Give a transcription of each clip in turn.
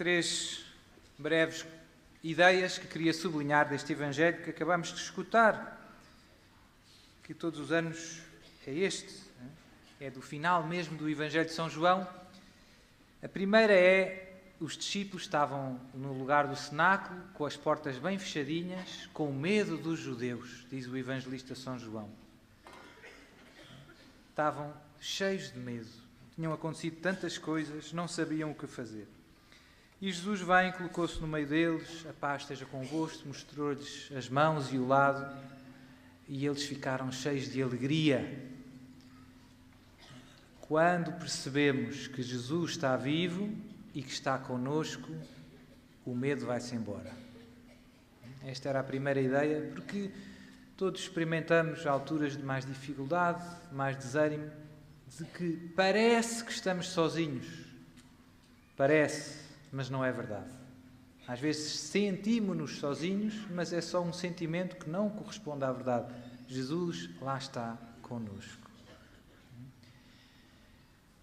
três breves ideias que queria sublinhar deste Evangelho que acabamos de escutar, que todos os anos é este, é do final mesmo do Evangelho de São João. A primeira é: os discípulos estavam no lugar do cenáculo, com as portas bem fechadinhas, com medo dos judeus, diz o evangelista São João. Estavam cheios de medo, tinham acontecido tantas coisas, não sabiam o que fazer. E Jesus vem, colocou-se no meio deles: a paz esteja convosco, mostrou-lhes as mãos e o lado, e eles ficaram cheios de alegria. Quando percebemos que Jesus está vivo e que está connosco, o medo vai-se embora. Esta era a primeira ideia, porque todos experimentamos alturas de mais dificuldade, mais desânimo, de que parece que estamos sozinhos. Parece, mas não é verdade. Às vezes sentimos-nos sozinhos, mas é só um sentimento que não corresponde à verdade. Jesus lá está connosco.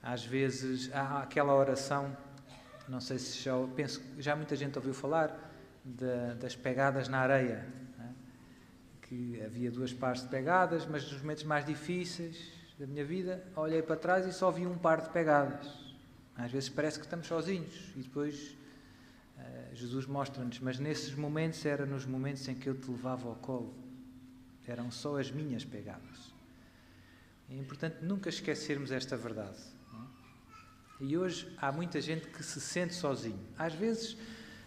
Às vezes há aquela oração, não sei se penso que já muita gente ouviu falar das pegadas na areia, né? Que havia 2 pares de pegadas, mas nos momentos mais difíceis da minha vida olhei para trás e só vi um par de pegadas. Às vezes parece que estamos sozinhos e depois Jesus mostra-nos, mas nesses momentos era nos momentos em que eu te levava ao colo, eram só as minhas pegadas. É importante nunca esquecermos esta verdade. E hoje há muita gente que se sente sozinho. Às vezes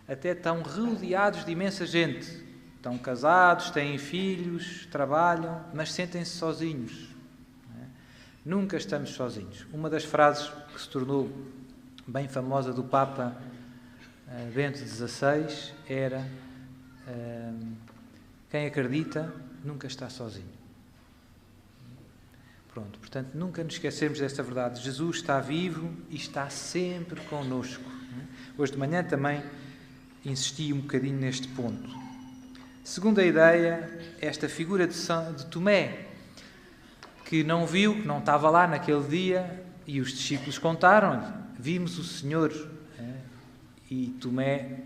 até estão rodeados de imensa gente. Estão casados, têm filhos, trabalham, mas sentem-se sozinhos. Nunca estamos sozinhos. Uma das frases que se tornou bem famosa do Papa Bento XVI era: quem acredita nunca está sozinho. Pronto, portanto, nunca nos esquecermos desta verdade. Jesus está vivo e está sempre connosco. Hoje de manhã também insisti um bocadinho neste ponto. Segunda ideia, esta figura de Tomé, que não viu, que não estava lá naquele dia, e os discípulos contaram-lhe: vimos o Senhor. E Tomé: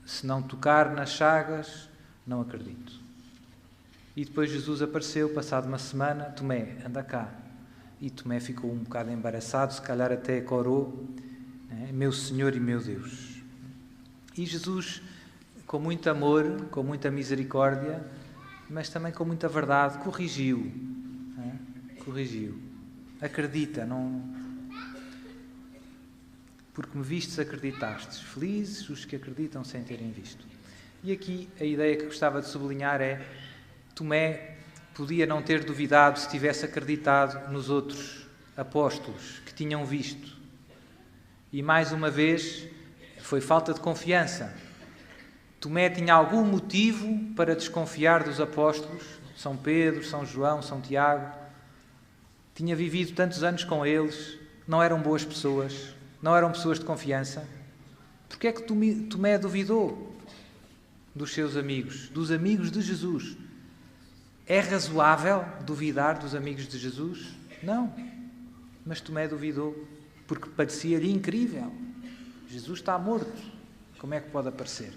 se não tocar nas chagas, não acredito. E depois Jesus apareceu, passado uma semana: Tomé, anda cá. E Tomé ficou um bocado embaraçado, se calhar até corou: meu Senhor e meu Deus. E Jesus, com muito amor, com muita misericórdia, mas também com muita verdade, corrigiu. Corrigiu. Acredita, não... Porque me vistes, acreditastes. Felizes os que acreditam sem terem visto. E aqui a ideia que gostava de sublinhar é: Tomé podia não ter duvidado se tivesse acreditado nos outros apóstolos que tinham visto. E mais uma vez foi falta de confiança. Tomé tinha algum motivo para desconfiar dos apóstolos, São Pedro, São João, São Tiago. Tinha vivido tantos anos com eles, não eram boas pessoas, não eram pessoas de confiança. Porquê é que Tomé duvidou dos seus amigos, dos amigos de Jesus? É razoável duvidar dos amigos de Jesus? Não. Mas Tomé duvidou porque parecia-lhe incrível. Jesus está morto. Como é que pode aparecer?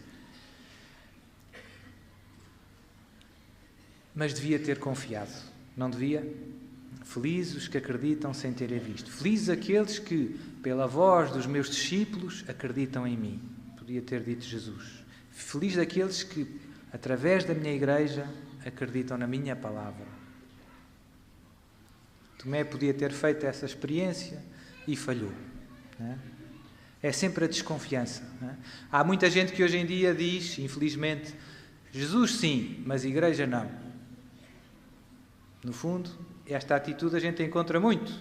Mas devia ter confiado. Não devia? Felizes os que acreditam sem terem visto. Felizes aqueles que, pela voz dos meus discípulos, acreditam em mim. Podia ter dito Jesus. Feliz daqueles que, através da minha igreja, acreditam na minha palavra. Tomé podia ter feito essa experiência e falhou. É sempre a desconfiança. Há muita gente que hoje em dia diz, infelizmente, Jesus sim, mas a igreja não. No fundo, esta atitude a gente encontra muito.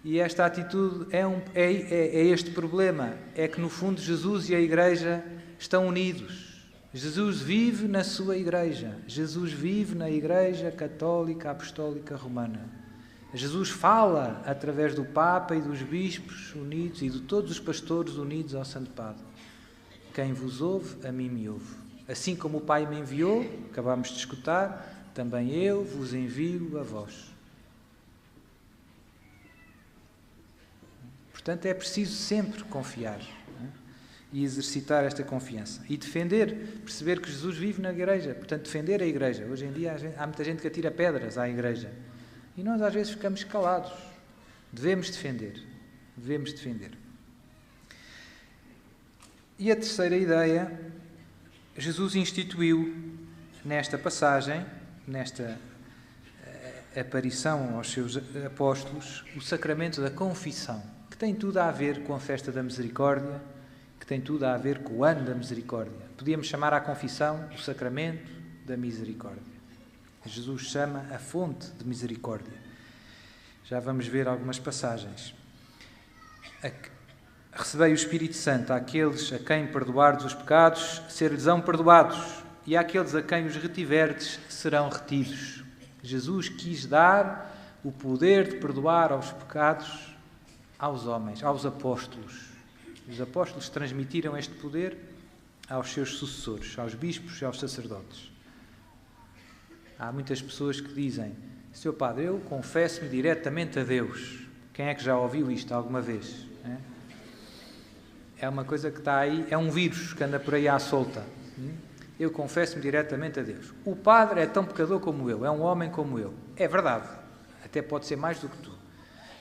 E esta atitude é este problema. É que no fundo Jesus e a igreja estão unidos. Jesus vive na sua igreja. Jesus vive na Igreja Católica Apostólica Romana. Jesus fala através do Papa e dos bispos unidos e de todos os pastores unidos ao Santo Padre. Quem vos ouve, a mim me ouve. Assim como o Pai me enviou, acabámos de escutar, também eu vos envio a vós. Portanto, é preciso sempre confiar. e exercitar esta confiança. E defender, perceber que Jesus vive na igreja, portanto defender a igreja. Hoje em dia há muita gente que atira pedras à igreja. E nós às vezes ficamos calados. Devemos defender. Devemos defender. E a terceira ideia, Jesus instituiu nesta passagem, nesta aparição aos seus apóstolos, o sacramento da confissão, que tem tudo a ver com a festa da misericórdia, que tem tudo a ver com o ano da misericórdia. Podíamos chamar a confissão o sacramento da misericórdia. Jesus chama a fonte de misericórdia. Já vamos ver algumas passagens. Recebei o Espírito Santo àqueles a quem perdoardes os pecados, ser-lhes-ão perdoados, e àqueles a quem os retiverdes, serão retidos. Jesus quis dar o poder de perdoar aos pecados aos homens, aos apóstolos. Os apóstolos transmitiram este poder aos seus sucessores, aos bispos e aos sacerdotes. Há muitas pessoas que dizem: Sr. Padre, eu confesso-me diretamente a Deus. Quem é que já ouviu isto alguma vez? É uma coisa que está aí, é um vírus que anda por aí à solta. Eu confesso-me diretamente a Deus. O Padre é tão pecador como eu, é um homem como eu. É verdade, até pode ser mais do que tu.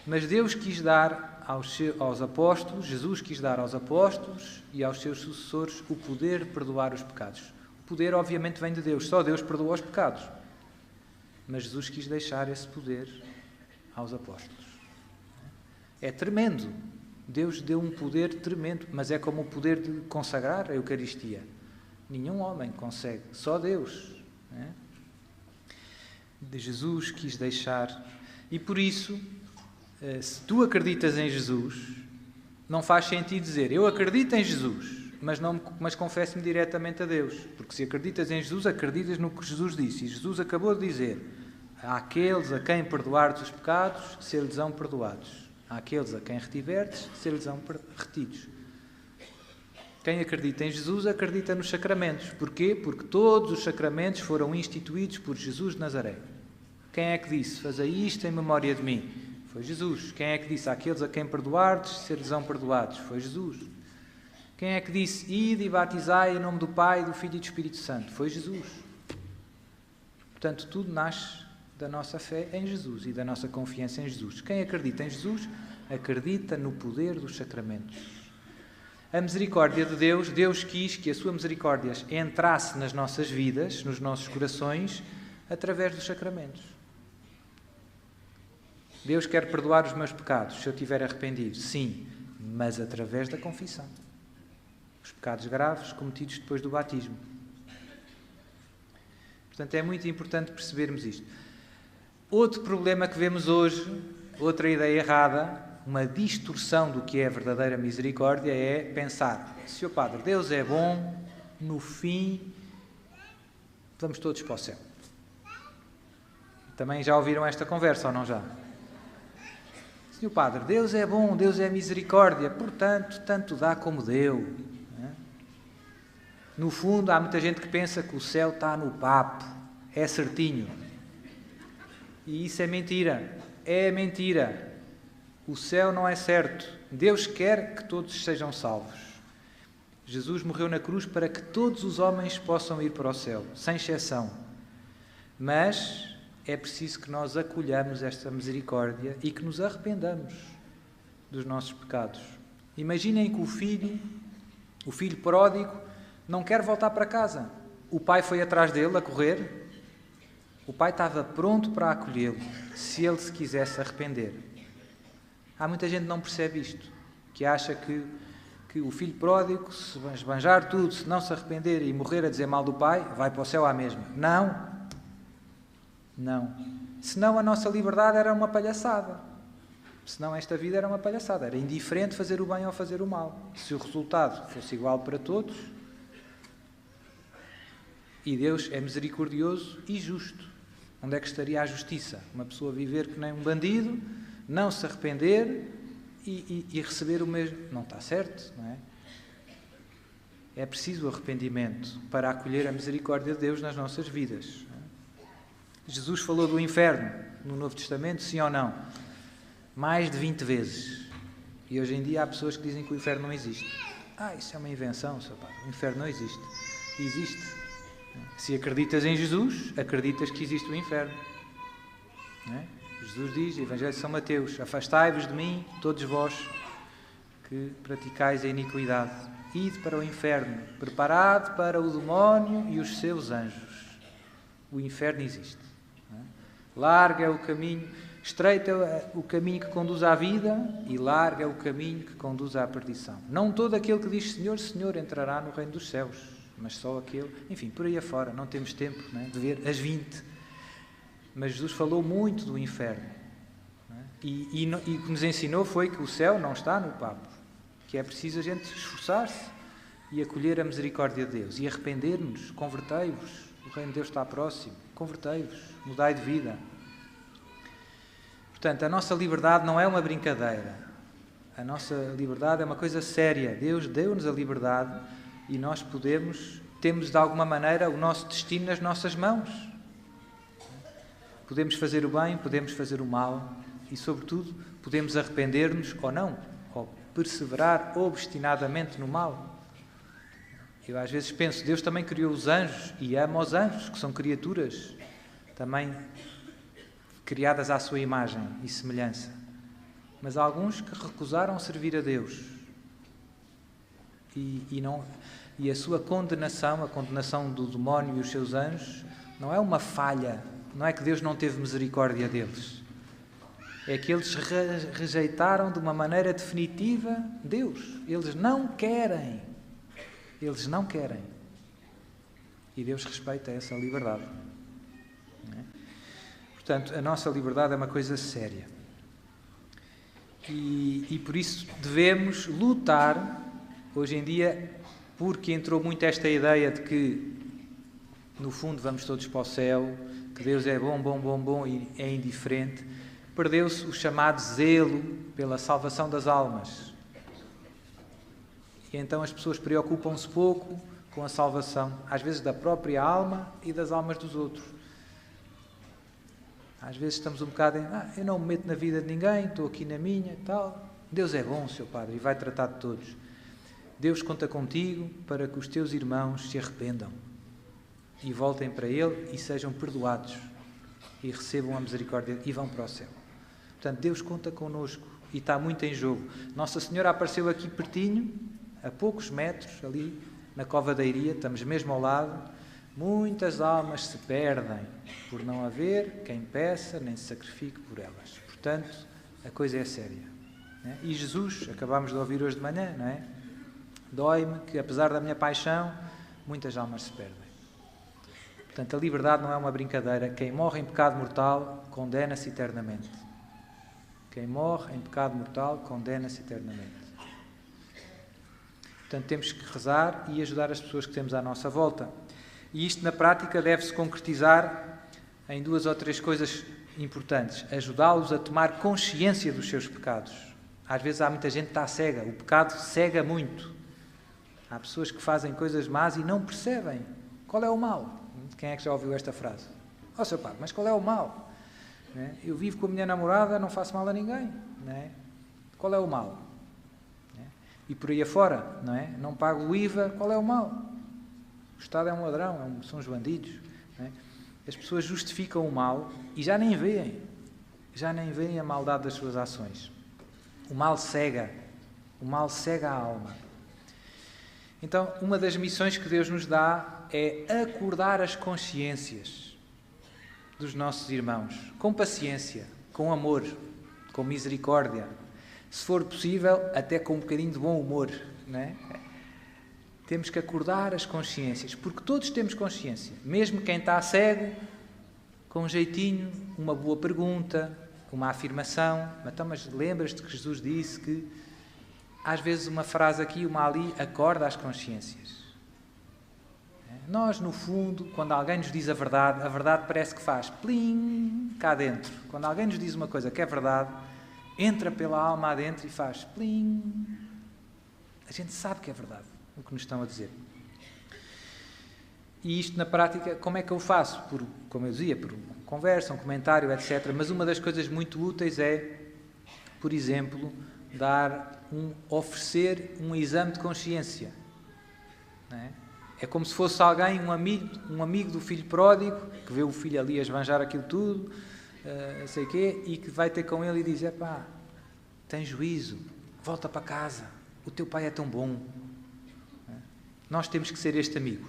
Mas Deus quis dar aos apóstolos, Jesus quis dar aos apóstolos e aos seus sucessores o poder de perdoar os pecados. O poder, obviamente, vem de Deus. Só Deus perdoa os pecados. Mas Jesus quis deixar esse poder aos apóstolos. É tremendo. Deus deu um poder tremendo, mas é como o poder de consagrar a Eucaristia. Nenhum homem consegue, só Deus. Jesus quis deixar. E por isso, se tu acreditas em Jesus, não faz sentido dizer: eu acredito em Jesus, mas confesso-me diretamente a Deus. Porque se acreditas em Jesus, acreditas no que Jesus disse. E Jesus acabou de dizer: àqueles a quem perdoardes os pecados, ser-lhes-ão perdoados. Àqueles a quem retiverdes, ser-lhes-ão retidos. Quem acredita em Jesus, acredita nos sacramentos. Porquê? Porque todos os sacramentos foram instituídos por Jesus de Nazaré. Quem é que disse: fazei isto em memória de mim? Foi Jesus. Quem é que disse: àqueles a quem perdoardes, ser-lhes-ão perdoados? Foi Jesus. Quem é que disse: ide e batizai em nome do Pai, do Filho e do Espírito Santo? Foi Jesus. Portanto, tudo nasce da nossa fé em Jesus e da nossa confiança em Jesus. Quem acredita em Jesus, acredita no poder dos sacramentos. A misericórdia de Deus, Deus quis que a sua misericórdia entrasse nas nossas vidas, nos nossos corações, através dos sacramentos. Deus quer perdoar os meus pecados, se eu tiver arrependido, sim, mas através da confissão. Os pecados graves cometidos depois do batismo. Portanto, é muito importante percebermos isto. Outro problema que vemos hoje, outra ideia errada, uma distorção do que é a verdadeira misericórdia, é pensar: Sr. Padre, Deus é bom, no fim vamos todos para o céu. Também já ouviram esta conversa ou não já? Sr. Padre, Deus é bom, Deus é misericórdia, portanto, tanto dá como deu. No fundo, há muita gente que pensa que o céu está no papo, é certinho. E isso é mentira. É mentira. O céu não é certo. Deus quer que todos sejam salvos. Jesus morreu na cruz para que todos os homens possam ir para o céu, sem exceção. Mas é preciso que nós acolhamos esta misericórdia e que nos arrependamos dos nossos pecados. Imaginem que o filho pródigo, não quer voltar para casa. O pai foi atrás dele a correr. O pai estava pronto para acolhê-lo, se ele se quisesse arrepender. Há muita gente que não percebe isto, que acha que o filho pródigo, se esbanjar tudo, se não se arrepender e morrer a dizer mal do pai, vai para o céu à mesma. Não. Não. Senão a nossa liberdade era uma palhaçada. Senão esta vida era uma palhaçada. Era indiferente fazer o bem ou fazer o mal. Se o resultado fosse igual para todos. E Deus é misericordioso e justo. Onde é que estaria a justiça? Uma pessoa viver que nem um bandido, não se arrepender e receber o mesmo. Não está certo, não é? É preciso o arrependimento para acolher a misericórdia de Deus nas nossas vidas. Jesus falou do inferno no Novo Testamento, sim ou não? Mais de 20 vezes. E hoje em dia há pessoas que dizem que o inferno não existe. Isso é uma invenção, Sr. Padre. O inferno não existe. Existe. Se acreditas em Jesus, acreditas que existe o inferno. Não é? Jesus diz, Evangelho de São Mateus, afastai-vos de mim, todos vós que praticais a iniquidade. Ide para o inferno, preparado para o demónio e os seus anjos. O inferno existe. Não é? Largo é o caminho, estreito é o caminho que conduz à vida e largo é o caminho que conduz à perdição. Não todo aquele que diz Senhor, Senhor entrará no reino dos céus, mas só aquele, enfim, por aí afora, não temos tempo, não é, de ver as 20. Mas Jesus falou muito do inferno. Não é? E o que nos ensinou foi que o céu não está no papo, que é preciso a gente esforçar-se e acolher a misericórdia de Deus e arrepender-nos, convertei-vos, o reino de Deus está próximo, convertei-vos, mudai de vida. Portanto, a nossa liberdade não é uma brincadeira, a nossa liberdade é uma coisa séria. Deus deu-nos a liberdade e nós temos de alguma maneira o nosso destino nas nossas mãos. Podemos fazer o bem, podemos fazer o mal e, sobretudo, podemos arrepender-nos ou não, ou perseverar obstinadamente no mal. Eu às vezes penso, Deus também criou os anjos e ama os anjos, que são criaturas também criadas à sua imagem e semelhança. Mas há alguns que recusaram servir a Deus e a sua condenação, a condenação do demónio e os seus anjos, não é uma falha, não é que Deus não teve misericórdia deles. É que eles rejeitaram de uma maneira definitiva Deus. Eles não querem. Eles não querem. E Deus respeita essa liberdade. Não é? Portanto, a nossa liberdade é uma coisa séria. E por isso devemos lutar, hoje em dia, porque entrou muito esta ideia de que, no fundo, vamos todos para o céu, que Deus é bom, bom, bom, bom e é indiferente. Perdeu-se o chamado zelo pela salvação das almas. E então as pessoas preocupam-se pouco com a salvação, às vezes da própria alma e das almas dos outros. Às vezes estamos um bocado eu não me meto na vida de ninguém, estou aqui na minha e tal. Deus é bom, Sr. Padre, e vai tratar de todos. Deus conta contigo para que os teus irmãos se arrependam e voltem para Ele e sejam perdoados e recebam a misericórdia e vão para o céu. Portanto, Deus conta connosco e está muito em jogo. Nossa Senhora apareceu aqui pertinho, a poucos metros, ali na Cova da Iria, estamos mesmo ao lado. Muitas almas se perdem por não haver quem peça nem se sacrifique por elas. Portanto, a coisa é séria. Né? E Jesus, acabámos de ouvir hoje de manhã, não é? Dói-me que, apesar da minha paixão, muitas almas se perdem. Portanto, a liberdade não é uma brincadeira. Quem morre em pecado mortal condena-se eternamente. Quem morre em pecado mortal condena-se eternamente. Portanto, temos que rezar e ajudar as pessoas que temos à nossa volta. E isto, na prática, deve-se concretizar em 2 ou 3 coisas importantes. Ajudá-los a tomar consciência dos seus pecados. Às vezes há muita gente que está cega. O pecado cega muito. Há pessoas que fazem coisas más e não percebem qual é o mal. Quem é que já ouviu esta frase? Sr. Padre, mas qual é o mal? Eu vivo com a minha namorada, não faço mal a ninguém. Não é? Qual é o mal? E por aí afora, não é? Não pago o IVA, qual é o mal? O Estado é um ladrão, são os bandidos. Não é? As pessoas justificam o mal e já nem veem a maldade das suas ações. O mal cega a alma. Então, uma das missões que Deus nos dá é acordar as consciências dos nossos irmãos, com paciência, com amor, com misericórdia, se for possível, até com um bocadinho de bom humor, não é? Temos que acordar as consciências, porque todos temos consciência, mesmo quem está cego, com um jeitinho, uma boa pergunta, uma afirmação. Então, mas lembras-te que Jesus disse que, às vezes, uma frase aqui, uma ali, acorda as consciências. Nós, no fundo, quando alguém nos diz a verdade parece que faz plim cá dentro. Quando alguém nos diz uma coisa que é verdade, entra pela alma adentro e faz plim. A gente sabe que é verdade o que nos estão a dizer. E isto, na prática, como é que eu faço? Como eu dizia, por conversa, um comentário, etc. Mas uma das coisas muito úteis é, por exemplo, oferecer um exame de consciência. Não é? É como se fosse alguém, um amigo do filho pródigo, que vê o filho ali a esbanjar aquilo tudo, sei o quê, e que vai ter com ele e diz: epá, tem juízo, volta para casa, o teu pai é tão bom. Nós temos que ser este amigo.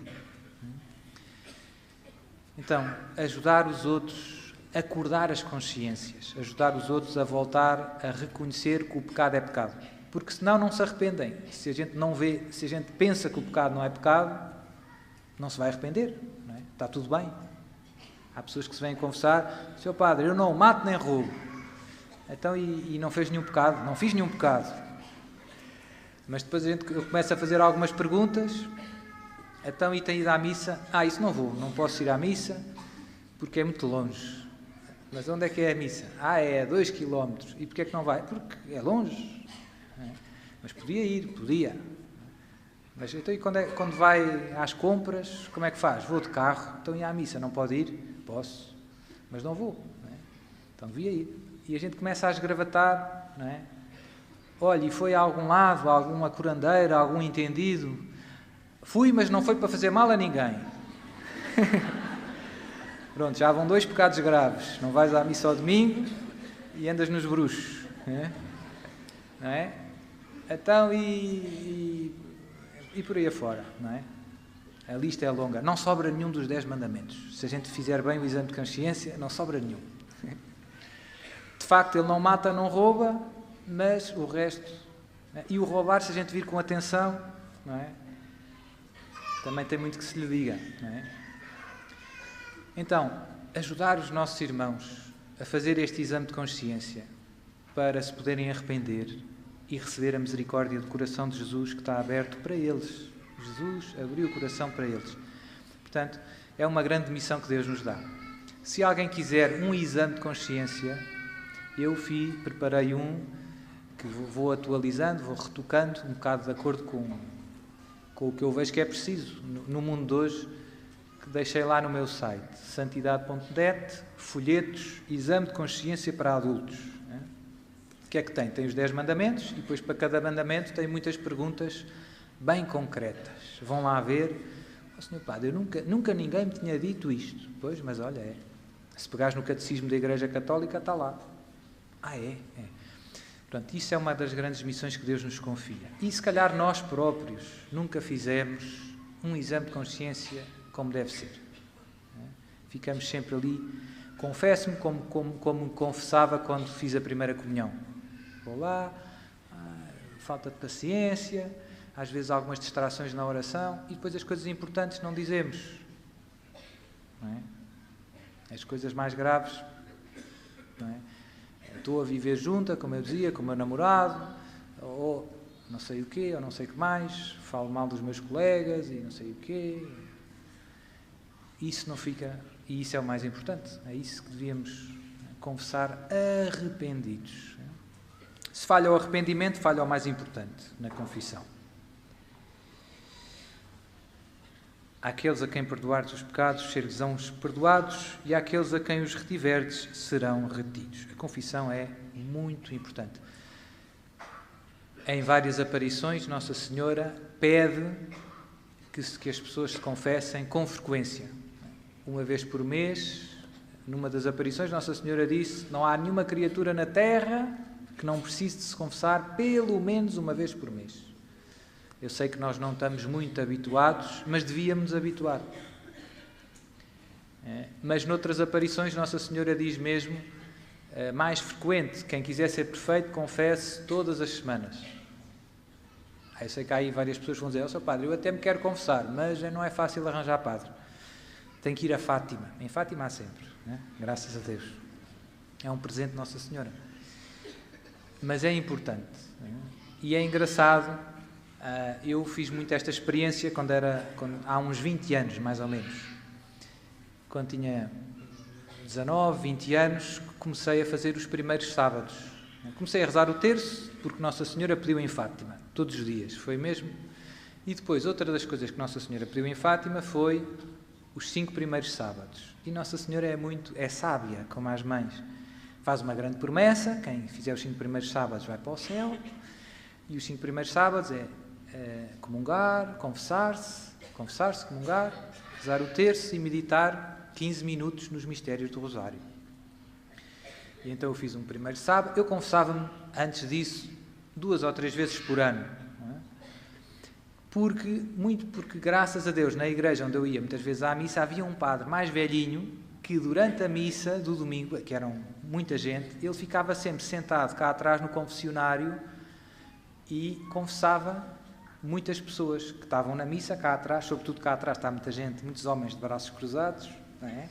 Então, ajudar os outros a acordar as consciências, ajudar os outros a voltar a reconhecer que o pecado é pecado. Porque senão não se arrependem. Se a gente não vê, se a gente pensa que o pecado não é pecado, não se vai arrepender. Não é? Está tudo bem. Há pessoas que se vêm confessar: Senhor Padre, eu não mato nem roubo. Então, e não fez nenhum pecado? Não fiz nenhum pecado. Mas depois eu começo a fazer algumas perguntas. Então, e tem ido à missa? Isso não vou, não posso ir à missa porque é muito longe. Mas onde é que é a missa? É a 2 km. E porquê é que não vai? Porque é longe. Mas podia ir, podia. Mas então, e quando vai às compras, como é que faz? Vou de carro. Então, e à missa? Não pode ir? Posso, mas não vou. Não é? Então, devia ir. E a gente começa a esgravatar, não é? Olha, e foi a algum lado, a alguma curandeira, a algum entendido. Fui, mas não foi para fazer mal a ninguém. Pronto, já vão 2 pecados graves. Não vais à missa ao domingo e andas nos bruxos. Não é? Então, e por aí afora, não é? A lista é longa. Não sobra nenhum dos 10 mandamentos. Se a gente fizer bem o exame de consciência, não sobra nenhum. De facto, ele não mata, não rouba, mas o resto... E o roubar, se a gente vir com atenção, não é? Também tem muito que se lhe diga, não é? Então, ajudar os nossos irmãos a fazer este exame de consciência para se poderem arrepender e receber a misericórdia do coração de Jesus que está aberto para eles. Jesus abriu o coração para eles. Portanto, é uma grande missão que Deus nos dá. Se alguém quiser um exame de consciência, eu preparei um que vou atualizando, vou retocando um bocado de acordo com o que eu vejo que é preciso no mundo de hoje, que deixei lá no meu site, santidade.net, folhetos, exame de consciência para adultos. O que é que tem? Tem os 10 mandamentos e depois para cada mandamento tem muitas perguntas bem concretas. Vão lá ver: Senhor Padre, eu nunca ninguém me tinha dito isto. Pois, mas olha, se pegares no Catecismo da Igreja Católica, está lá. É. Portanto, isso é uma das grandes missões que Deus nos confia. E se calhar nós próprios nunca fizemos um exame de consciência como deve ser. Ficamos sempre ali. Confesso-me como me confessava quando fiz a primeira comunhão. Vou lá, falta de paciência, às vezes algumas distrações na oração, e depois as coisas importantes não dizemos. Não é? As coisas mais graves, não é? Estou a viver junta, como eu dizia, com o meu namorado, ou não sei o quê, ou não sei o que mais, falo mal dos meus colegas e não sei o quê. Isso não fica, e isso é o mais importante, é isso que devíamos confessar arrependidos. Se falha o arrependimento, falha o mais importante na confissão. Àqueles a quem perdoares os pecados, ser-lhes-ão perdoados, e àqueles a quem os retiverdes, serão retidos. A confissão é muito importante. Em várias aparições, Nossa Senhora pede que as pessoas se confessem com frequência. Uma vez por mês, numa das aparições, Nossa Senhora disse: não há nenhuma criatura na terra que não precise de se confessar pelo menos uma vez por mês. Eu sei que nós não estamos muito habituados, mas devíamos habituar. Mas noutras aparições Nossa Senhora diz mesmo, mais frequente: quem quiser ser perfeito, confesse todas as semanas. Eu sei que há aí várias pessoas que vão dizer: Sr. Padre, eu até me quero confessar, mas não é fácil arranjar padre. Tem que ir a Fátima. Em Fátima há sempre, graças a Deus. É um presente de Nossa Senhora. Mas é importante. E é engraçado. Eu fiz muito esta experiência há uns 20 anos, mais ou menos. Quando tinha 19, 20 anos, comecei a fazer os primeiros sábados. Comecei a rezar o terço, porque Nossa Senhora pediu em Fátima, todos os dias, foi mesmo. E depois, outra das coisas que Nossa Senhora pediu em Fátima foi os 5 primeiros sábados. E Nossa Senhora é sábia, como as mães. faz uma grande promessa, quem fizer os 5 primeiros sábados vai para o céu, e os 5 primeiros sábados é comungar, confessar-se, comungar, rezar o terço e meditar 15 minutos nos mistérios do Rosário. E então eu fiz um primeiro sábado. Eu confessava-me, antes disso, 2 ou 3 vezes por ano. Não é? Porque, graças a Deus, na igreja onde eu ia muitas vezes à missa, havia um padre mais velhinho que durante a missa do domingo, que eram muita gente, ele ficava sempre sentado cá atrás no confessionário e confessava muitas pessoas que estavam na missa cá atrás, sobretudo cá atrás está muita gente, muitos homens de braços cruzados, não é?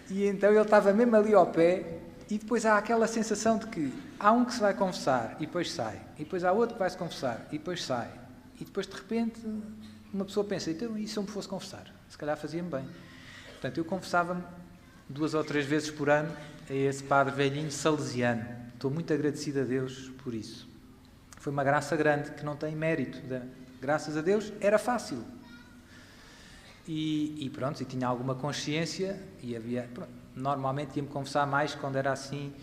E então ele estava mesmo ali ao pé, e depois há aquela sensação de que há um que se vai confessar e depois sai, e depois há outro que vai se confessar e depois sai, e depois de repente uma pessoa pensa, então e se eu me fosse confessar? Se calhar fazia-me bem. Portanto, eu confessava-me 2 ou 3 vezes por ano a esse padre velhinho salesiano. Estou muito agradecido a Deus por isso. Foi uma graça grande que não tem mérito. Graças a Deus era fácil. E pronto, e tinha alguma consciência e havia... Pronto, normalmente ia-me confessar mais quando era assim,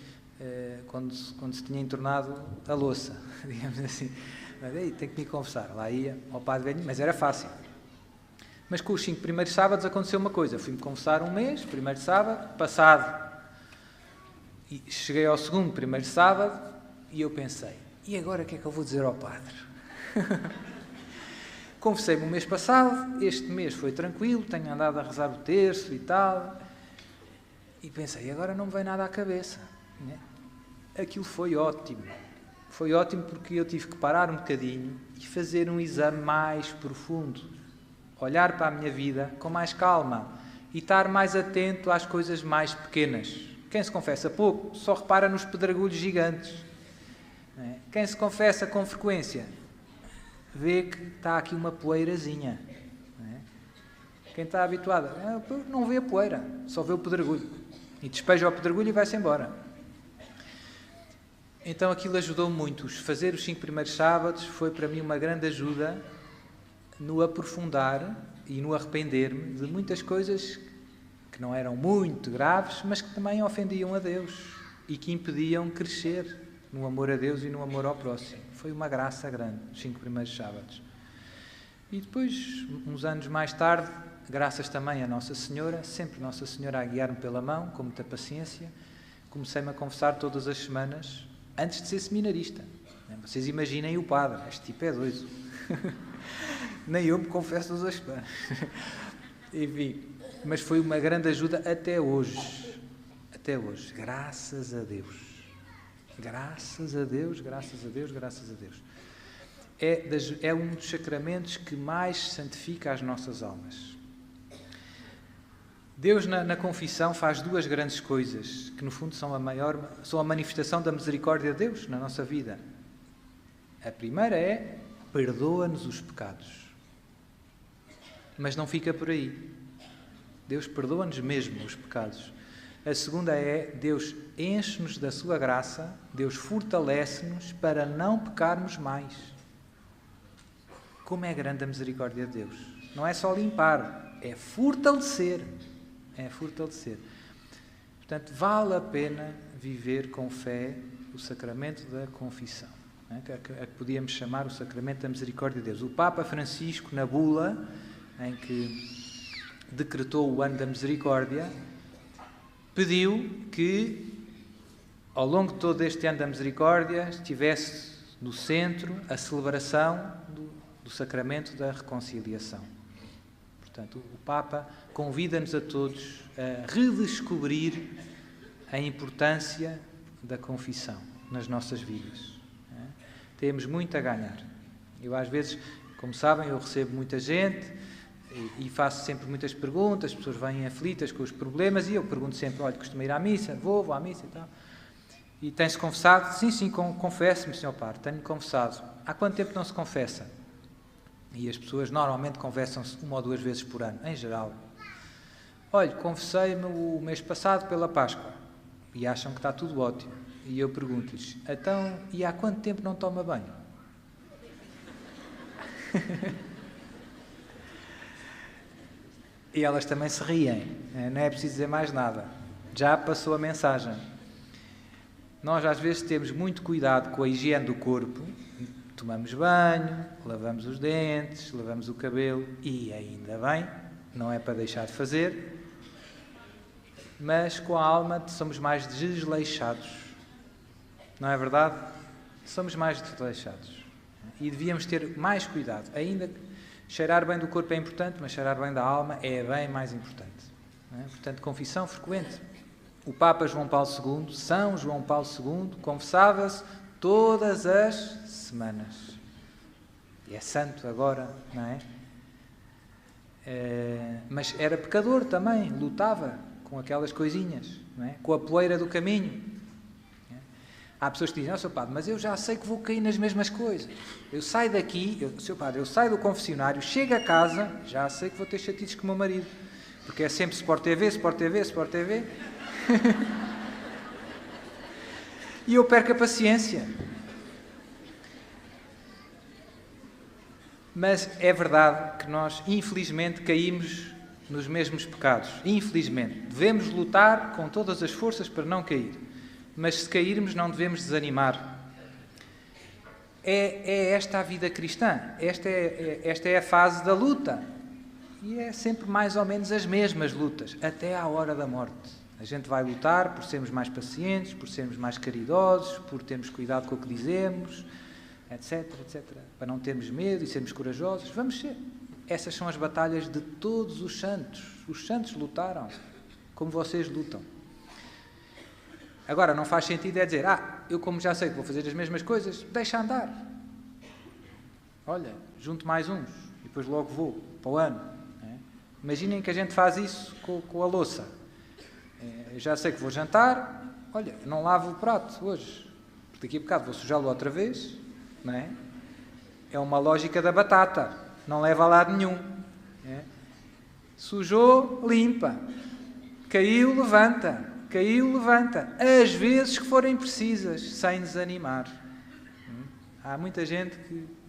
quando se tinha entornado a louça, digamos assim. Mas aí, tenho que me confessar. Lá ia ao padre velhinho, mas era fácil. Mas com os 5 primeiros sábados aconteceu uma coisa. Fui-me confessar um mês, primeiro sábado, passado. E cheguei ao segundo, primeiro sábado, e eu pensei, e agora o que é que eu vou dizer ao padre? Confessei-me o mês passado, este mês foi tranquilo, tenho andado a rezar o terço e tal, e pensei, agora não me vem nada à cabeça. Né? Aquilo foi ótimo porque eu tive que parar um bocadinho e fazer um exame mais profundo, olhar para a minha vida com mais calma e estar mais atento às coisas mais pequenas. Quem se confessa pouco só repara nos pedregulhos gigantes. Né? Quem se confessa com frequência vê que está aqui uma poeirazinha. Né? Quem está habituado não vê a poeira, só vê o pedregulho. E despeja o pedregulho e vai-se embora. Então aquilo ajudou muito. Fazer os 5 primeiros sábados foi para mim uma grande ajuda no aprofundar e no arrepender-me de muitas coisas que não eram muito graves, mas que também ofendiam a Deus e que impediam crescer no amor a Deus e no amor ao próximo. Foi uma graça grande, os 5 primeiros sábados. E depois, uns anos mais tarde, graças também a Nossa Senhora, sempre Nossa Senhora a guiar-me pela mão, com muita paciência, comecei-me a confessar todas as semanas, antes de ser seminarista. Vocês imaginem o padre, este tipo é doido. Nem eu me confesso todas as semanas. Enfim, mas foi uma grande ajuda até hoje. Até hoje. Graças a Deus. Graças a Deus, graças a Deus, graças a Deus. É um dos sacramentos que mais santifica as nossas almas. Deus na confissão faz 2 grandes coisas, que no fundo são a manifestação da misericórdia de Deus na nossa vida. A primeira é, perdoa-nos os pecados. Mas não fica por aí. Deus perdoa-nos mesmo os pecados. A segunda é, Deus enche-nos da sua graça, Deus fortalece-nos para não pecarmos mais. Como é grande a misericórdia de Deus. Não é só limpar, é fortalecer. É fortalecer. Portanto, vale a pena viver com fé o sacramento da confissão, que podíamos chamar o sacramento da misericórdia de Deus. O Papa Francisco, na bula, em que decretou o ano da misericórdia, pediu que, ao longo de todo este ano da misericórdia, estivesse no centro a celebração do sacramento da reconciliação. Portanto, o Papa convida-nos a todos a redescobrir a importância da confissão nas nossas vidas. Temos muito a ganhar. Eu, às vezes, como sabem, eu recebo muita gente e faço sempre muitas perguntas, as pessoas vêm aflitas com os problemas e eu pergunto sempre, olha, costumo ir à missa? Vou à missa e tal. E tem-se confessado? Sim, confesso-me, Sr. Padre, tenho-me confessado. Há quanto tempo não se confessa? E as pessoas normalmente confessam-se 1 ou 2 vezes por ano, em geral. Olha, confessei-me o mês passado pela Páscoa e acham que está tudo ótimo. E eu pergunto-lhes, então, e há quanto tempo não toma banho? E elas também se riem, não é preciso dizer mais nada. Já passou a mensagem. Nós às vezes temos muito cuidado com a higiene do corpo, tomamos banho, lavamos os dentes, lavamos o cabelo, e ainda bem, não é para deixar de fazer, mas com a alma somos mais desleixados. Não é verdade? Somos mais desleixados. E devíamos ter mais cuidado. Ainda que cheirar bem do corpo é importante, mas cheirar bem da alma é bem mais importante. Não é? Portanto, confissão frequente. O Papa João Paulo II, São João Paulo II, confessava-se todas as semanas. E é santo agora, não é? Mas era pecador também, lutava com aquelas coisinhas, não é? Com a poeira do caminho. Há pessoas que dizem, Sr. Padre, mas eu já sei que vou cair nas mesmas coisas. Eu saio daqui, Sr. Padre, eu saio do confessionário, chego a casa, já sei que vou ter chatices com o meu marido. Porque é sempre Sport TV, Sport TV, Sport TV. E eu perco a paciência. Mas é verdade que nós, infelizmente, caímos nos mesmos pecados. Infelizmente. Devemos lutar com todas as forças para não cair. Mas se cairmos, não devemos desanimar. É esta a vida cristã. Esta é a fase da luta. E é sempre mais ou menos as mesmas lutas, até à hora da morte. A gente vai lutar por sermos mais pacientes, por sermos mais caridosos, por termos cuidado com o que dizemos, etc, etc. Para não termos medo e sermos corajosos. Vamos ser. Essas são as batalhas de todos os santos. Os santos lutaram, como vocês lutam. Agora, não faz sentido dizer, eu como já sei que vou fazer as mesmas coisas, deixa andar. Olha, junto mais uns, e depois logo vou, para o ano. Imaginem que a gente faz isso com a louça. Eu já sei que vou jantar, olha, não lavo o prato hoje, porque daqui a bocado vou sujá-lo outra vez, não é? É uma lógica da batata, não leva a lado nenhum. Sujou, limpa. Caiu, levanta. Caiu, levanta. As vezes que forem precisas, sem desanimar. Há muita gente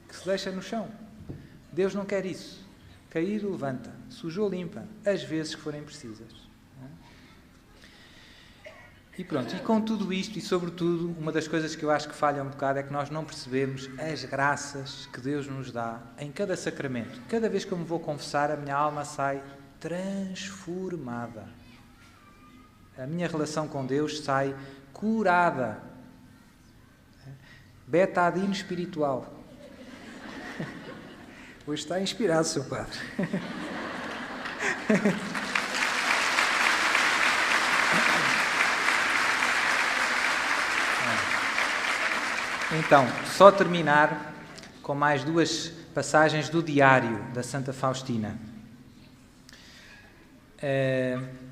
que se deixa no chão. Deus não quer isso. Cair, levanta. Sujou, limpa. As vezes que forem precisas. E pronto, e com tudo isto, e sobretudo, uma das coisas que eu acho que falha um bocado é que nós não percebemos as graças que Deus nos dá em cada sacramento. Cada vez que eu me vou confessar, a minha alma sai transformada. A minha relação com Deus sai curada. Betadine espiritual. Hoje está inspirado, Sr. Padre. Então, só terminar com mais duas passagens do diário da Santa Faustina,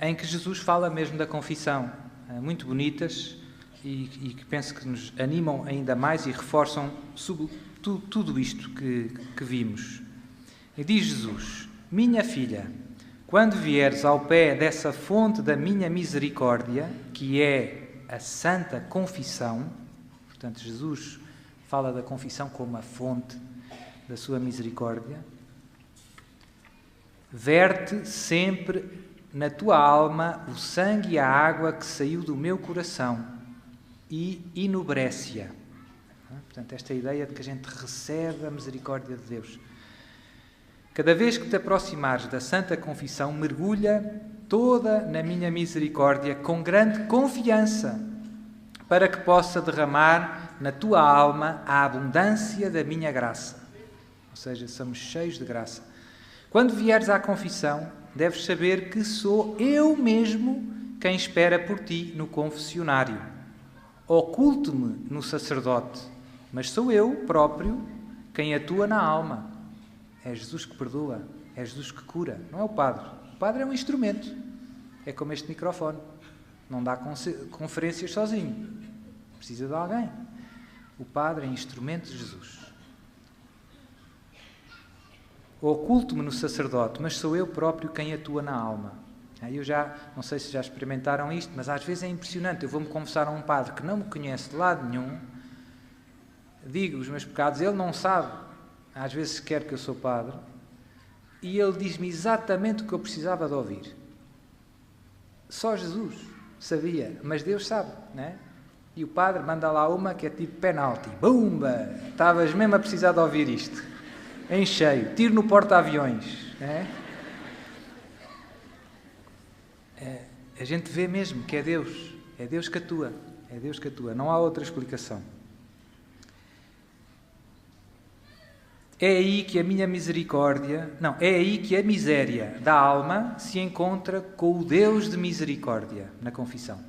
em que Jesus fala mesmo da confissão, muito bonitas e que penso que nos animam ainda mais e reforçam tudo isto que vimos. E diz Jesus: minha filha, quando vieres ao pé dessa fonte da minha misericórdia, que é a Santa Confissão, portanto Jesus fala da confissão como a fonte da sua misericórdia, verte sempre na tua alma o sangue e a água que saiu do meu coração e enobrece-a. Portanto, esta ideia de que a gente recebe a misericórdia de Deus. Cada vez que te aproximares da Santa Confissão, mergulha toda na minha misericórdia com grande confiança, para que possa derramar na tua alma a abundância da minha graça. Ou seja, somos cheios de graça. Quando vieres à confissão, deves saber que sou eu mesmo quem espera por ti no confessionário. Oculte-me no sacerdote, mas sou eu próprio quem atua na alma. É Jesus que perdoa, é Jesus que cura, não é o padre. O padre é um instrumento, é como este microfone. Não dá conferências sozinho, precisa de alguém. O padre é instrumento de Jesus. Oculto-me no sacerdote, mas sou eu próprio quem atua na alma. Eu não sei se já experimentaram isto, mas às vezes é impressionante. Eu vou-me confessar a um padre que não me conhece de lado nenhum, digo os meus pecados, ele não sabe, às vezes sequer que eu sou padre, e ele diz-me exatamente o que eu precisava de ouvir. Só Jesus. sabia, mas Deus sabe, não é? E o padre manda lá uma que é tipo penalti. Bumba! Estavas mesmo a precisar de ouvir isto. Em cheio. Tiro no porta-aviões. A gente vê mesmo que é Deus. É Deus que atua. É Deus que atua. Não há outra explicação. É aí que a minha misericórdia... Não, é aí que a miséria da alma se encontra com o Deus de misericórdia, na confissão.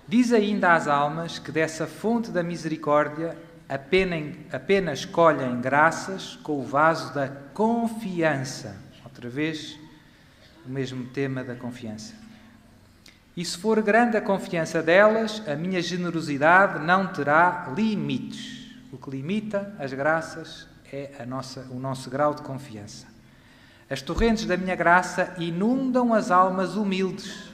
Diz ainda às almas que dessa fonte da misericórdia apenas colhem graças com o vaso da confiança. Outra vez, o mesmo tema da confiança. E se for grande a confiança delas, a minha generosidade não terá limites. O que limita as graças é o nosso grau de confiança. As torrentes da minha graça inundam as almas humildes.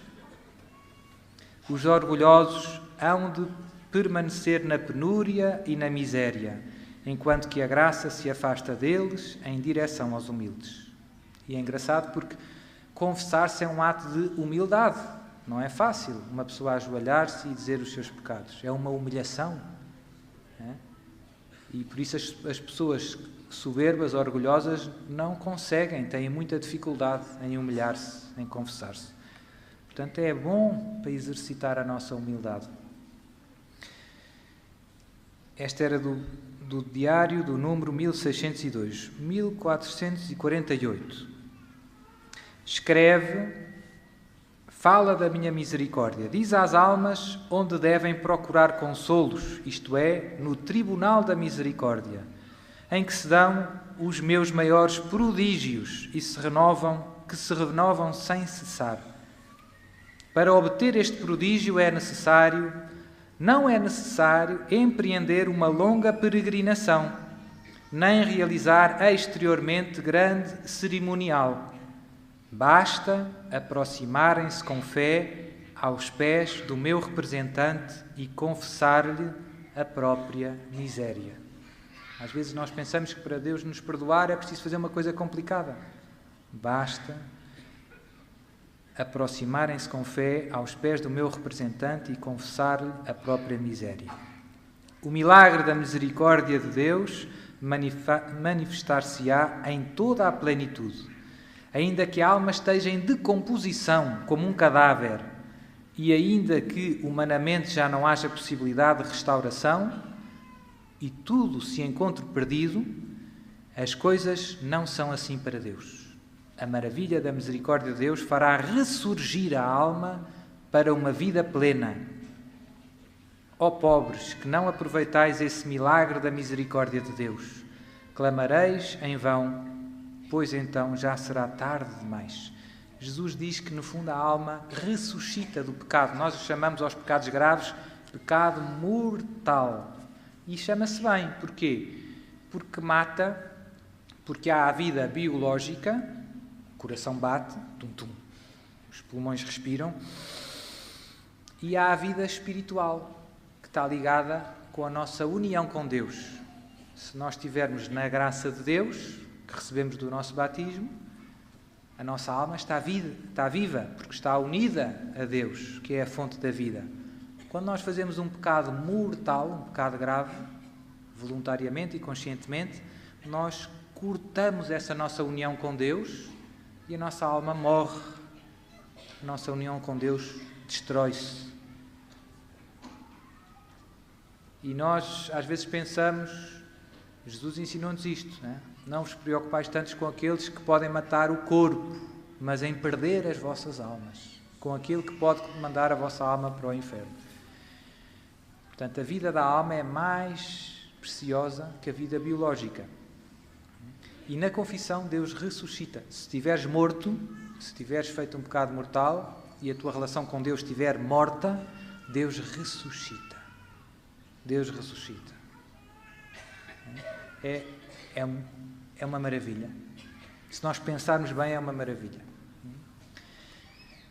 Os orgulhosos hão de permanecer na penúria e na miséria, enquanto que a graça se afasta deles em direção aos humildes. E é engraçado porque confessar-se é um ato de humildade. Não é fácil uma pessoa ajoelhar-se e dizer os seus pecados. É uma humilhação. E por isso as pessoas soberbas, orgulhosas, não conseguem, têm muita dificuldade em humilhar-se, em confessar-se. Portanto, é bom para exercitar a nossa humildade. Esta era do diário do número 1602, 1448. Escreve, fala da minha misericórdia, diz às almas onde devem procurar consolos, isto é, no tribunal da misericórdia, em que se dão os meus maiores prodígios que se renovam sem cessar. Para obter este prodígio não é necessário empreender uma longa peregrinação, nem realizar exteriormente grande cerimonial. Basta aproximarem-se com fé aos pés do meu representante e confessar-lhe a própria miséria. Às vezes nós pensamos que para Deus nos perdoar é preciso fazer uma coisa complicada. Basta aproximarem-se com fé aos pés do meu representante e confessar-lhe a própria miséria. O milagre da misericórdia de Deus manifestar-se-á em toda a plenitude, ainda que a alma esteja em decomposição, como um cadáver, e ainda que humanamente já não haja possibilidade de restauração, e tudo se encontre perdido, as coisas não são assim para Deus. A maravilha da misericórdia de Deus fará ressurgir a alma para uma vida plena. Ó pobres, que não aproveitais esse milagre da misericórdia de Deus, clamareis em vão, pois então já será tarde demais. Jesus diz que, no fundo, a alma ressuscita do pecado. Nós chamamos aos pecados graves pecado mortal. E chama-se bem. Porquê? Porque mata, porque há a vida biológica, o coração bate, tum-tum, os pulmões respiram, e há a vida espiritual, que está ligada com a nossa união com Deus. Se nós estivermos na graça de Deus, que recebemos do nosso batismo, a nossa alma está viva, porque está unida a Deus, que é a fonte da vida. Quando nós fazemos um pecado mortal, um pecado grave, voluntariamente e conscientemente, nós cortamos essa nossa união com Deus e a nossa alma morre. A nossa união com Deus destrói-se. E nós, às vezes, pensamos, Jesus ensinou-nos isto, não é? Não vos preocupais tanto com aqueles que podem matar o corpo, mas em perder as vossas almas, com aquilo que pode mandar a vossa alma para o inferno. Portanto, a vida da alma é mais preciosa que a vida biológica. E na confissão Deus ressuscita. Se estiveres morto, se tiveres feito um pecado mortal e a tua relação com Deus estiver morta, Deus ressuscita. Deus ressuscita. É uma maravilha. Se nós pensarmos bem, é uma maravilha.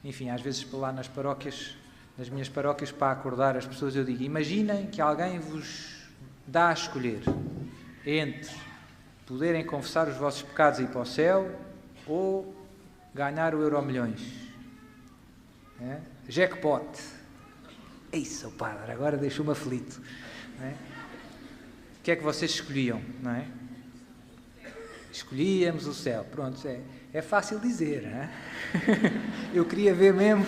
Enfim, às vezes lá nas paróquias, nas minhas paróquias, para acordar as pessoas, eu digo, imaginem que alguém vos dá a escolher entre poderem confessar os vossos pecados e ir para o céu ou ganhar o Euromilhões. Jackpot. Ei, seu padre, agora deixou-me aflito. Não é? O que é que vocês escolhiam, não é? Escolhíamos o céu. Pronto, é fácil dizer, não é? Eu queria ver mesmo.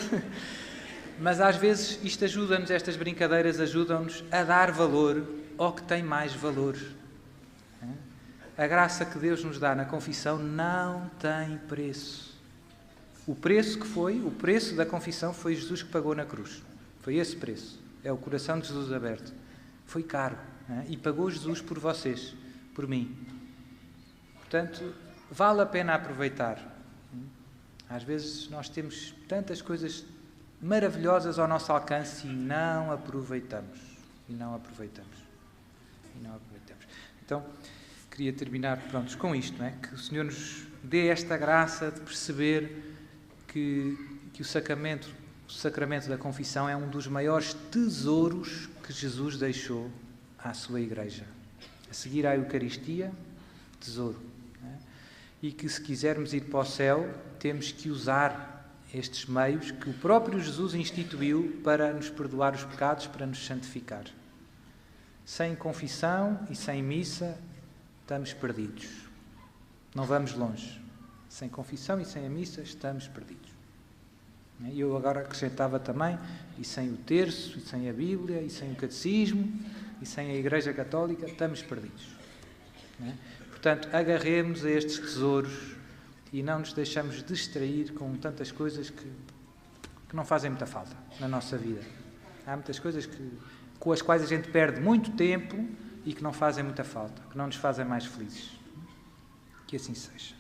Mas às vezes isto ajuda-nos, estas brincadeiras ajudam-nos a dar valor ao que tem mais valor. A graça que Deus nos dá na confissão não tem preço. O preço da confissão foi Jesus que pagou na cruz. Foi esse preço. É o coração de Jesus aberto. Foi caro. E pagou Jesus por vocês, por mim. Portanto, vale a pena aproveitar. Às vezes nós temos tantas coisas maravilhosas ao nosso alcance e não aproveitamos. Então, queria terminar com isto, não é? Que o Senhor nos dê esta graça de perceber que o sacramento da confissão é um dos maiores tesouros que Jesus deixou à sua Igreja. A seguir à Eucaristia, tesouro. Não é? E que se quisermos ir para o céu, temos que usar estes meios que o próprio Jesus instituiu para nos perdoar os pecados, para nos santificar. Sem confissão e sem missa, estamos perdidos. Não vamos longe. Sem confissão e sem a missa, estamos perdidos. E eu agora acrescentava também, e sem o terço, e sem a Bíblia, e sem o catecismo, e sem a Igreja Católica, estamos perdidos. Portanto, agarremos a estes tesouros e não nos deixamos distrair com tantas coisas que não fazem muita falta na nossa vida. Há muitas coisas com as quais a gente perde muito tempo e que não fazem muita falta, que não nos fazem mais felizes. Que assim seja.